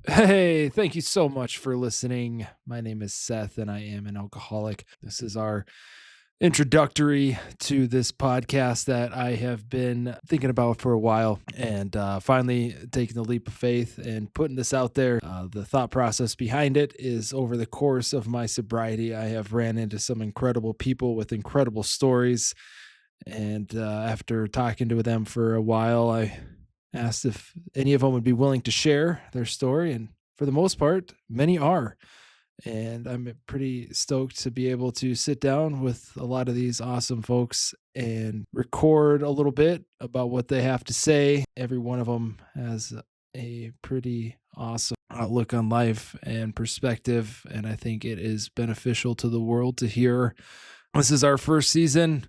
Hey, thank you so much for listening. My name is Seth, and I am an alcoholic. This is our introductory to this podcast that I have been thinking about for a while, and finally taking the leap of faith and putting this out there. The thought process behind it is over the course of my sobriety, I have ran into some incredible people with incredible stories. And after talking to them for a while, I asked if any of them would be willing to share their story. And for the most part, many are. And I'm pretty stoked to be able to sit down with a lot of these awesome folks and record a little bit about what they have to say. Every one of them has a pretty awesome outlook on life and perspective. And I think it is beneficial to the world to hear. This is our first season.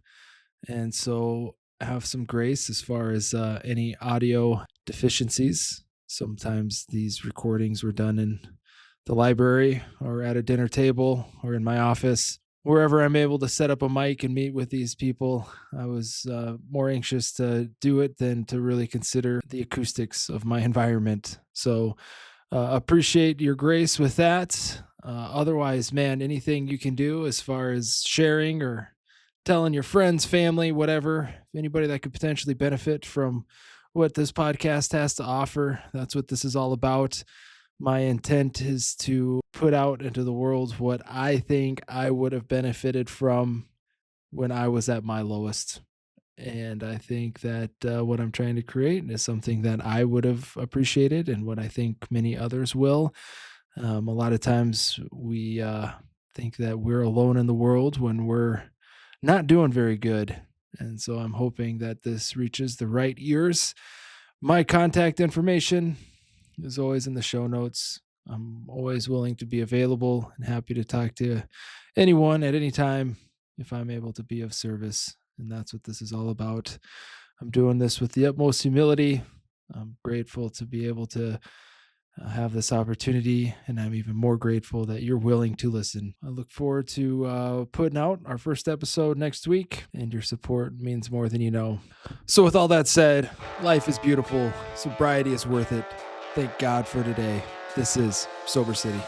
And so have some grace as far as any audio deficiencies. Sometimes these recordings were done in the library or at a dinner table or in my office. Wherever I'm able to set up a mic and meet with these people, I was more anxious to do it than to really consider the acoustics of my environment. So appreciate your grace with that. Otherwise, man, anything you can do as far as sharing or telling your friends, family, whatever, anybody that could potentially benefit from what this podcast has to offer. That's what this is all about. My intent is to put out into the world what I think I would have benefited from when I was at my lowest. And I think that what I'm trying to create is something that I would have appreciated and what I think many others will. A lot of times we think that we're alone in the world when we're not doing very good. And so I'm hoping that this reaches the right ears. My contact information is always in the show notes. I'm always willing to be available and happy to talk to anyone at any time if I'm able to be of service. And that's what this is all about. I'm doing this with the utmost humility. I'm grateful to be able to have this opportunity, and I'm even more grateful that you're willing to listen. I look forward to putting out our first episode next week, and your support means more than you know. So with all that said, life is beautiful. Sobriety is worth it. Thank God for today. This is Sober City.